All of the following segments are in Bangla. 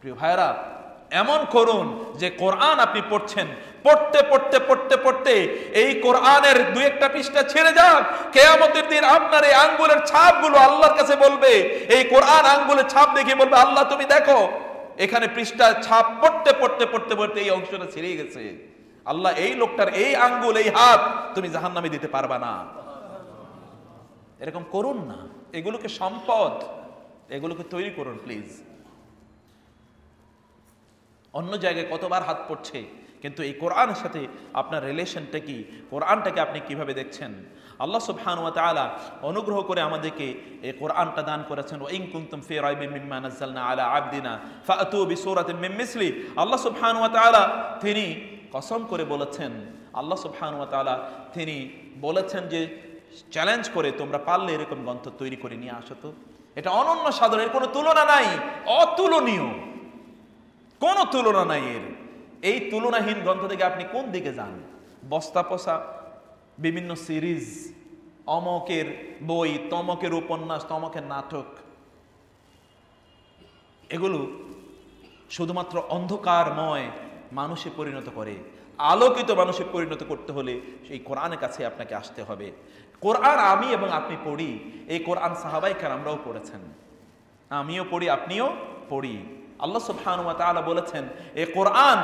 প্রিয় ভাইরা, এমন করুন যে কোরআন আপনি পড়ছেন, পড়তে পড়তে পড়তে পড়তে এই কোরআনের দুই একটা পৃষ্ঠা ছেড়ে যাক, কিয়ামতের দিন আপনার এই আঙ্গুলের ছাপগুলো আল্লাহর কাছে বলবে, এই কোরআন আঙ্গুলের ছাপ দেখে বলবে, আল্লাহ তুমি দেখো এখানে পৃষ্ঠা ছাপ পড়তে পড়তে পড়তে পড়তে এই অংশটা ছিঁড়ে গেছে। আল্লাহ এই লোকটার এই আঙ্গুল এই হাত তুমি জাহান্নামে দিতে পারবা না। এরকম করুন না, এগুলোকে সম্পদ, এগুলোকে তৈরি করুন প্লিজ। অন্য জায়গায় কতবার হাত পড়ছে, কিন্তু এই কোরআনের সাথে আপনার রিলেশনটা কি, কোরআনটাকে আপনি কিভাবে দেখছেন? আল্লাহ সুবহানাহু ওয়া তাআলা অনুগ্রহ করে আমাদেরকে এই কোরআনটা দান করেছেন। ওয়া ইন কুনতুম ফি রাইবিন মিম্মা নাযালনা আলা আবদিনা ফাআতু বিসূরাতিন মিন মিসলি। আল্লাহ সুবহানাহু ওয়া তাআলা তিনি কসম করে বলেছেন, আল্লাহ সুবহানাহু ওয়া তাআলা তিনি বলেছেন যে চ্যালেঞ্জ করে তোমরা পারলে এরকম গ্রন্থ তৈরি করে নিয়ে আসো তো। এটা অনন্য সাধারণ, এর কোনো তুলনা নাই, অতুলনীয়, কোনো তুলনা নাই এর। এই তুলনাহীন গ্রন্থ থেকে আপনি কোন দিকে যান? বস্তা পচা বিভিন্ন সিরিজ, অমকের বই, তমকের উপন্যাস, তমকের নাটক, এগুলো শুধুমাত্র অন্ধকারময় মানুষে পরিণত করে। আলোকিত মানুষে পরিণত করতে হলে সেই কোরআনের কাছে আপনাকে আসতে হবে। কোরআন আমি এবং আপনি পড়ি, এই কোরআন সাহাবায়ে কেরামরাও পড়েছেন, আমিও পড়ি, আপনিও পড়ি। আল্লাহ সুবহানাহু ওয়া তাআলা বলেছেন এই কোরআন,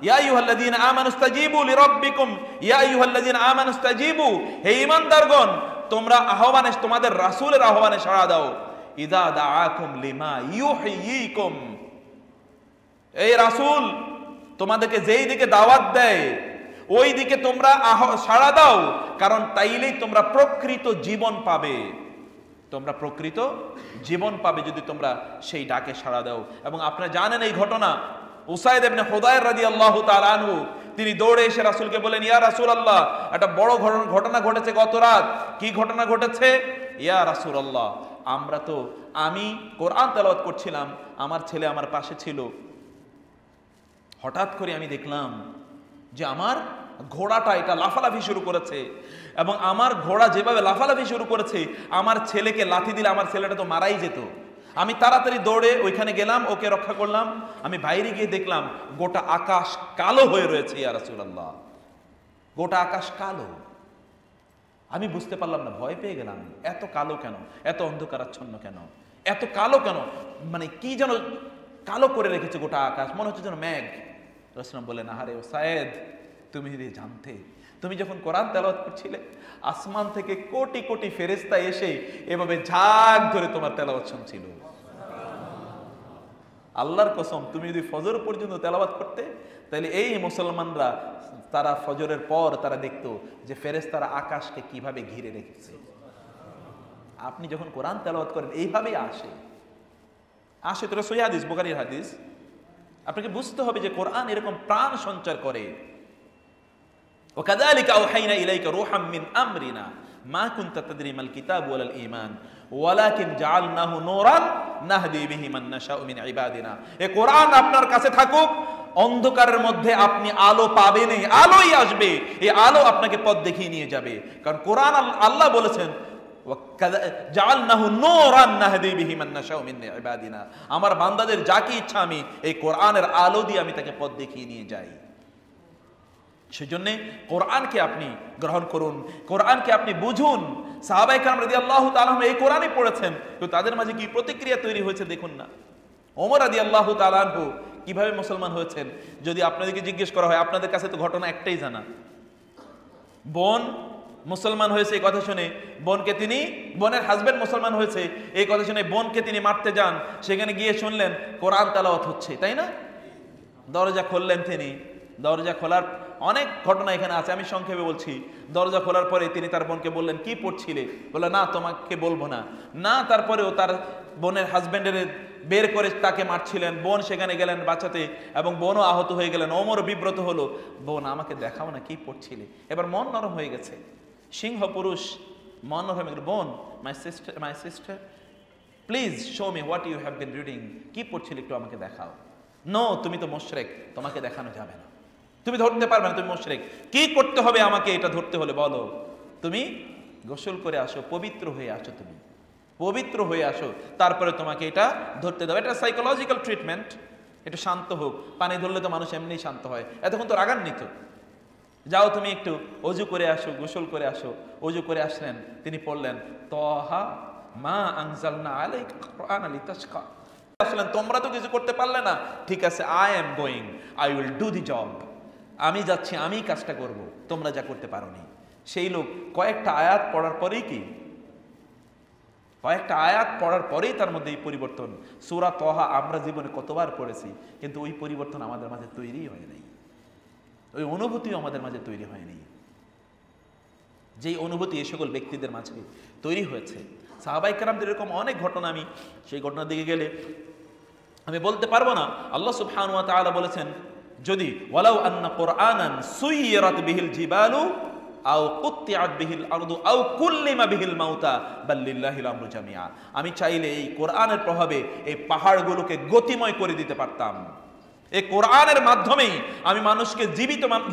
ইয়া আইয়ুহাল্লাযীনা আমানুস্তাজীবু লিরাব্বিকুম, ইয়া আইয়ুহাল্লাযীনা আমানুস্তাজীবু, হে ঈমানদারগণ তোমরা আহ্বানে, তোমাদের রাসূলের আহ্বানে সাড়া দাও। ইযা দাআকুম লিমা ইউহয়িকুম, এই রাসূল তোমাদেরকে যেই দিকে দাওয়াত দেয় ওই দিকে তোমরা সাড়া দাও, কারণ তাইলেই তোমরা প্রকৃত জীবন পাবে। তোমরা প্রকৃত জীবন পাবে যদি তোমরা সেই ডাকে সাড়া দাও। এবং আপনারা জানেন এই ঘটনা, উসাইদ ইবনে হুদায়র রাদিয়াল্লাহু তাআলা আনহু তিনি দৌড়ে এসে রাসূলকে বলেন, ইয়া রাসূলুল্লাহ একটা বড় ঘটনা ঘটেছে গত রাত। কি ঘটনা ঘটেছে? ইয়া রাসূলুল্লাহ আমি কোরআন তেলাওয়াত করছিলাম, আমার ছেলে আমার পাশে ছিল, হঠাৎ করে আমি দেখলাম যে আমার ঘোড়াটা এটা লাফালাফি শুরু করেছে, এবং আমার ঘোড়া যেভাবে লাফালাফি শুরু করেছে আমার ছেলেকে লাথি দিলে আমার ছেলেটা তো মারাই যেত। আমি তাড়াতাড়ি দৌড়ে ওইখানে গেলাম, ওকে রক্ষা করলাম। আমি বাইরে গিয়ে দেখলাম গোটা আকাশ কালো হয়ে রয়েছে। ইয়া রাসূলুল্লাহ, গোটা আকাশ কালো। আমি বুঝতে পারলাম না, ভয় পেয়ে গেলাম, এত কালো কেন, এত অন্ধকারাচ্ছন্ন কেন, এত কালো কেন, মানে কি যেন কালো করে রেখেছে গোটা আকাশ, মনে হচ্ছে যেন মেঘ। রাসূল বললেন, আহারে উসাইদ, তুমি যদি জানতে, তুমি যখন কোরআন তেলাওয়াত করছিলে আসমান থেকে কোটি কোটি ফেরেশতা এসে এভাবে ঝাঁক ধরে তোমার তেলাওয়াত শুনছিল। আল্লাহর কসম, তুমি যদি ফজর পর্যন্ত তেলাওয়াত করতে, তাহলে এই মুসলমানরা তারা ফজরের পর তারা দেখতো যে ফেরেশতারা আকাশকে কিভাবে ঘিরে রেখেছে। আপনি যখন কোরআন তেলাওয়াত করেন এইভাবেই আসে তোরা সহিহ হাদিস, বুখারীর হাদিস। আপনাকে বুঝতে হবে যে কোরআন এরকম প্রাণ সঞ্চার করে। وكذلك أوحينا إليك روحا من أمرنا ما كنت تدري ما الكتاب ولا الإيمان ولكن جعلناه نورا نهدي به من نشاء من عبادنا। এই কোরআন আপনার কাছে থাকুক, অন্ধকারের মধ্যে আপনি আলো পাবেনই, আলোই আসবে, এই আলো আপনাকে পথ দেখিয়ে নিয়ে যাবে। কারণ কোরআন আল্লাহ বলেছেন জাআলনাহু নূরান নাহদি বিহি মান নাশাউ মিন ইবাদিনা, আমার বান্দাদের যাকে ইচ্ছা আমি এই কোরআনের আলো দিয়ে আমি তাকে পথ দেখিয়ে নিয়ে যাই। সেজন্য কোরআনকে আপনি গ্রহণ করুন, কোরআনকে আপনি বুঝুন। সাহাবায়ে কেরাম রাদিয়াল্লাহু তাআলা এই কোরআনই পড়েছেন, তো তাদের মাঝে কি প্রতিক্রিয়া তৈরি হয়েছে দেখুন না। ওমর রাদিয়াল্লাহু তাআলা আনহু কিভাবে মুসলমান হয়েছেন যদি আপনাদেরকে জিজ্ঞেস করা হয়, আপনাদের কাছে তো ঘটনা একটাই জানা। বোন মুসলমান হয়েছে এই কথা শুনে বোনের হাজবেন্ড মুসলমান হয়েছে এই কথা শুনে বোনকে তিনি মারতে যান, সেখানে গিয়ে শুনলেন কোরআন তেলাওয়াত হচ্ছে, তাই না? দরজা খুললেন তিনি, দরজা খোলার অনেক ঘটনা এখানে আছে, আমি সংক্ষেপে বলছি। দরজা খোলার পরে তিনি তার বোনকে বললেন, কি পড়ছিলে? বললেন, না তোমাকে বলবো না। তারপরেও তার বোনের হাজবেন্ডের বের করে তাকে মারছিলেন। বোন সেখানে গেলেন বাঁচাতে এবং বোনও আহত হয়ে গেলেন। ওমর বিব্রত হলো, বোন আমাকে দেখাও না কি পড়ছিলে। এবার মন নরম হয়ে গেছে, সিংহ পুরুষ মন নরম হয়ে গেল। বোন, my sister please show me what you have been reading, কি পড়ছিলে একটু আমাকে দেখাও। নো, তুমি তো মুশরিক, তোমাকে দেখানো যাবে না, তুমি ধরতে পারবে না, তুমি মুশরিক। কি করতে হবে আমাকে এটা ধরতে হলে বলো? তুমি গোসল করে আসো, পবিত্র হয়ে আসো, তুমি পবিত্র হয়ে আসো, তারপরে তোমাকে এটা ধরতে দাও। এটা সাইকোলজিক্যাল ট্রিটমেন্ট, একটু শান্ত হোক, পানি ধরলে তো মানুষ এমনি শান্ত হয়, এতক্ষণ তো রাগান্বিত। যাও তুমি একটু অজু করে আসো, গোসল করে আসো। অজু করে আসলেন, তিনি পড়লেন তহা মা আনজালনা আলাইকা কুরআনা লিতাশকা। আসলেন তোমরা তো কিছু করতে পারলে না, ঠিক আছে, I am going, I will do the job, আমি যাচ্ছি, আমি কাজটা করব, তোমরা যা করতে পারোনি। সেই লোক কয়েকটা আয়াত পড়ার পরেই কয়েকটা আয়াত পড়ার পরেই তার মধ্যে এই পরিবর্তন। সূরা তহা আমরা জীবনে কতবার পড়েছি, কিন্তু ওই পরিবর্তন আমাদের মাঝে তৈরি হয় নাই, ওই অনুভূতিও আমাদের মাঝে তৈরি হয়নি, যেই অনুভূতি এই সকল ব্যক্তিদের মাঝে তৈরি হয়েছে। সাহাবায়ে কেরামদের এরকম অনেক ঘটনা, আমি সেই ঘটনার দিকে গেলে আমি বলতে পারবো না। আল্লাহ সুবহানাহু ওয়া তাআলা বলেছেন, যদি ওয়ালাউ আন্না কুরআনান সুইরাত বিহিল জিবালু আও কুত্তিআত বিহিল আরদু আও কুল্লিমা বিহিল মাউতা বাল লিল্লাহিল আমরু জামিআ, আমি চাইলে এই কোরআনের প্রভাবে এই পাহাড়গুলোকে গতিময় করে দিতে পারতাম, এই কোরআনের মাধ্যমেই আমি মানুষকে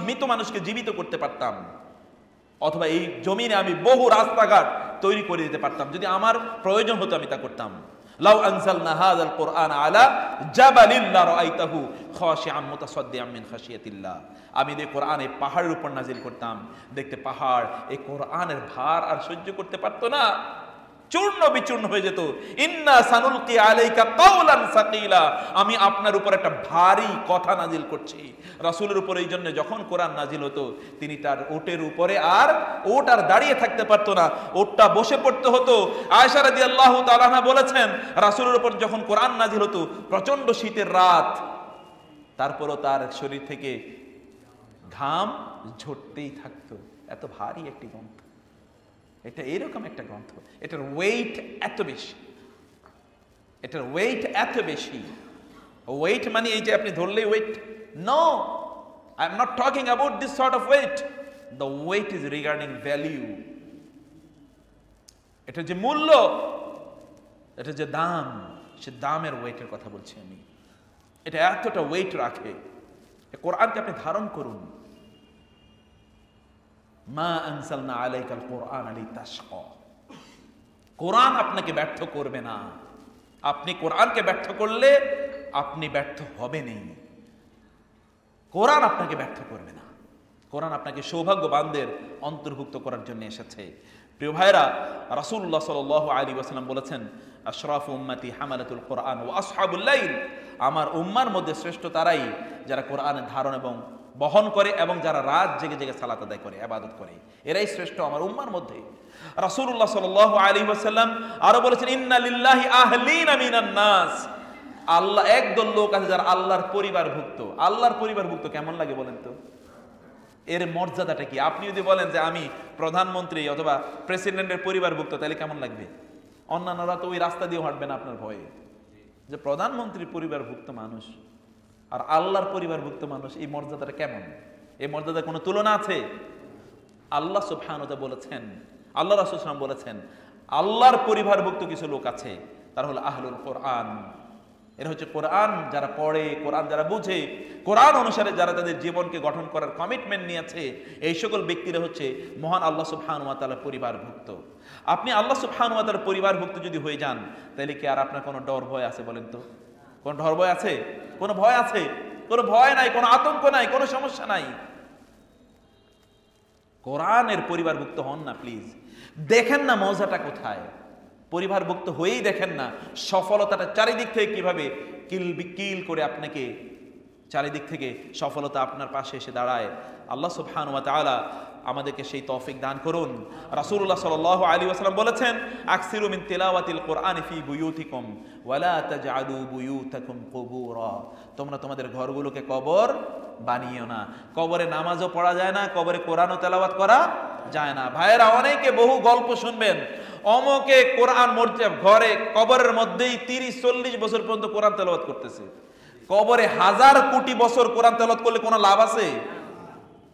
মৃত মানুষকে জীবিত করতে পারতাম, অথবা এই জমিনে আমি বহু রাস্তাঘাট তৈরি করে দিতে পারতাম, যদি আমার প্রয়োজন হতো আমি তা করতাম। লাউ আনজালনা হাযাল কুরআন আলা জাবালিন লারাআইতাহু খাশিআম মুতাসাদ্দিআম মিন খাশিয়াতিল্লাহ, আমি এই কোরআন এই পাহাড়ের উপর নাজিল করতাম, দেখতে পাহাড় এই কোরআনের ভার আর সহ্য করতে পারতো না, চূর্ণ বিচূর্ণ হয়ে যেত। ইন্না সানুলকি আলাইকা কাওলান সাকিলা, আমি আপনার উপর একটা ভারী কথা নাজিল করছি। রাসূলের উপর এই জন্য যখন কোরআন নাজিল হতো, তিনি তার ওটের উপরে আর ওট আর দাঁড়িয়ে থাকতে পারতো না, ওটটা বসে পড়তে হতো। আয়েশা রাদিয়াল্লাহু তাআলা আনহা বলেছেন, রাসূলের উপর যখন কোরআন নাজিল হতো, প্রচন্ড শীতের রাত, তারপরও তার শরীর থেকে ঘাম ঝরতেই থাকতো, এত ভারী একটি গ্রন্থ। এটা এরকম একটা গ্রন্থ, এটার ওয়েট এত বেশি, এটার ওয়েট এত বেশি। ওয়েট মানে এই যে আপনি ধরলেই weight, no, I am not talking about this sort of weight. The weight is regarding value, এটা যে মূল্য, এটা যে দাম, সে দামের ওয়েটের কথা বলছি আমি। এটা এতটা ওয়েট রাখে। কোরআনকে আপনি ধারণ করুন। মা আনজালনা আলাইকাল কুরআনা লিতাশকা, কোরআন আপনাকে ব্যর্থ করবে না। আপনি কোরআনকে ব্যর্থ করলে আপনি ব্যর্থ হবেনই, কোরআন আপনাকে ব্যর্থ করবে না। কোরআন আপনাকে সৌভাগ্যবানদের অন্তর্ভুক্ত করার জন্য এসেছে। প্রিয় ভাইরা, রাসূলুল্লাহ সাল্লাল্লাহু আলাইহি ওয়াসাল্লাম বলেছেন, আশরাফু উম্মতি হামালাতুল কুরআন ওয়া আসহাবুল লাইল, আমার উম্মার মধ্যে শ্রেষ্ঠ তারাই যারা কোরআনের ধারণ এবং বহন করে এবং যারা রাত জেগে জেগে সালাত আদায় করে, ইবাদত করে, এরাই শ্রেষ্ঠ আমার উম্মার মধ্যে। রাসূলুল্লাহ সাল্লাল্লাহু আলাইহি ওয়াসাল্লাম আরো বলেছেন, ইন্না লিল্লাহি আহলিনা মিনান নাস, আল্লাহ একদল লোক আছে যারা আল্লাহর পরিবারভুক্ত। আল্লাহর পরিবারভুক্ত কেমন লাগে বলেন তো? এর মর্যাদাটা কি? আপনি যদি বলেন যে আমি প্রধানমন্ত্রী অথবা প্রেসিডেন্টের পরিবারভুক্ত, তাহলে কেমন লাগবে? অন্যান্যরা তো ওই রাস্তা দিয়ে হাঁটবে না আপনার ভয়ে, যে প্রধানমন্ত্রীর পরিবারভুক্ত মানুষ আর আল্লাহর পরিবারভুক্ত মানুষ, এই মর্যাদাটা কেমন? এই মর্যাদা কোনো তুলনা আছে? আল্লাহ সুবহানাহু ওয়া তাআলা বলেছেন, আল্লাহ রাসূল সাল্লাল্লাহু আলাইহি ওয়াসাল্লাম বলেছেন, আল্লাহর পরিবারভুক্ত কিছু লোক আছে, তারা হলো আহলুল কোরআন। এরা হচ্ছে কোরআন যারা পড়ে, কোরআন যারা বুঝে, কোরআন অনুসারে যারা তাদের জীবনকে গঠন করার কমিটমেন্ট নিয়েছে, এই সকল ব্যক্তিরা হচ্ছে মহান আল্লাহ সুবহানাহু ওয়া তাআলার পরিবারভুক্ত। আপনি আল্লাহ সুবহানাহু ওয়া তাআলার পরিবারভুক্ত যদি হয়ে যান, তাহলে কি আর আপনার কোনো ডর ভয় আছে বলেন তো? কোনো ডর ভয় আছে? কোনো ভয় আছে? কোনো ভয় নাই, কোনো আতঙ্ক নাই, কোনো সমস্যা নাই। কোরআনের পরিবারভুক্ত হন না প্লিজ। দেখেন না মজাটা কোথায়, পরিবারভুক্ত হয়েই দেখেন না সফলতাটা চারিদিক থেকে কিভাবে কিল করে আপনাকে, চারিদিক থেকে সফলতা আপনার পাশে এসে দাঁড়ায়। আল্লাহ সুবহানাহু ওয়া তাআলা আমাদেরকে সেই তৌফিক দান করুন। রাসূলুল্লাহ সাল্লাল্লাহু আলাইহি ওয়াসাল্লাম বলেছেন, আকসিরু মিন তিলাওয়াতিল কুরআনি ফি বুয়ুতিকুম ওয়া লা তাজআলু বুয়ুতাকুম কুবুরা, তোমরা তোমাদের ঘরগুলোকে কবর বানিও না। কবরে নামাজও পড়া যায় না, কবরে কোরআনও তেলাওয়াত করা যায় না। ভাইয়েরা, অনেকে বহু গল্প শুনবেন, অমকে কোরআন ঘরে কবরের মধ্যেই 30-40 বছর পর্যন্ত কোরআন তেলাওয়াত করতেছে। কবরে 1000 কোটি বছর কোরআন তেলাওয়াত করলে কোনো লাভ আছে?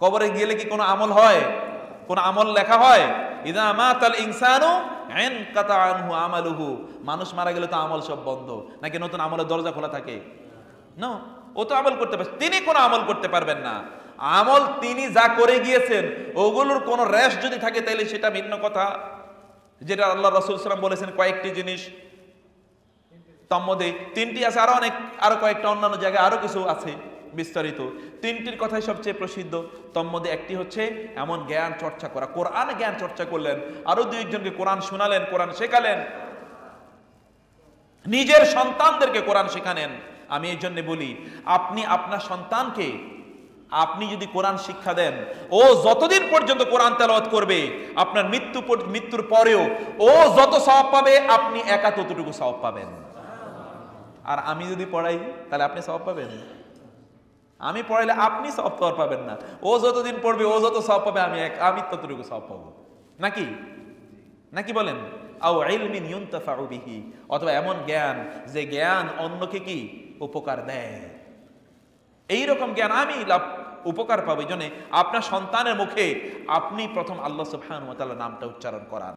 কবরে গেলে কি কোনো আমল হয়? কোনো আমল লেখা হয়? ইযা মাতাল ইনসানু ইনকাতা আনহু আমালুহু, মানুষ মারা গেলে তো আমল সব বন্ধ, নাকি নতুন আমলের দরজা খোলা থাকে? না, ও তো আমল করতে পারে, তিনি কোনো আমল করতে পারবেন না। আমল তিনি যা করে গিয়েছেন, ওগুলোর কোনো রেশ যদি থাকে তাহলে সেটা ভিন্ন কথা। যেটা আল্লাহ রাসূল সাল্লাল্লাহু আলাইহি ওয়াসাল্লাম বলেছেন, কয়েকটি জিনিস তার মধ্যে তিনটি আছে, আরো কয়েকটা অন্যান্য জায়গায় আরো কিছু আছে বিস্তারিত। তিনটির কথাই সবচেয়ে প্রসিদ্ধ। তার মধ্যে একটি হচ্ছে এমন জ্ঞান চর্চা করা, কোরআন জ্ঞান চর্চা করলেন, আরো দুই একজনকে কোরআন শোনালেন, কোরআন শেখালেন, নিজের সন্তানদেরকে কোরআন শেখানেন। আমি এই জন্য বলি, আপনি আপনার সন্তানকে আপনি যদি কোরআন শিক্ষা দেন, ও যতদিন পর্যন্ত কোরআন তেলাওয়াত করবে, আপনার মৃত্যুর পরেও ও যত সওয়াব পাবে, আপনি একা ততটুকু সওয়াব পাবেন। আর আমি যদি পড়াই তাহলে আপনি সওয়াব পাবেন? আমি পড়াইলে আপনি সওয়াব তো আর পাবেন না। ও যতদিন পড়বে, ও যত সওয়াব পাবে, আমি ততটুকু সওয়াব পাবো নাকি? নাকি বলেন? আও ইলমিন ইউনতাফাউ বিহি, অথবা এমন জ্ঞান যে জ্ঞান অন্যকে কি উপকার দেয়, এইরকম জ্ঞান আমি উপকার পাবো। এই জন্য আপনার সন্তানের মুখে আপনি প্রথম আল্লাহ সুবহানাহু ওয়া তাআলার নামটা উচ্চারণ করান।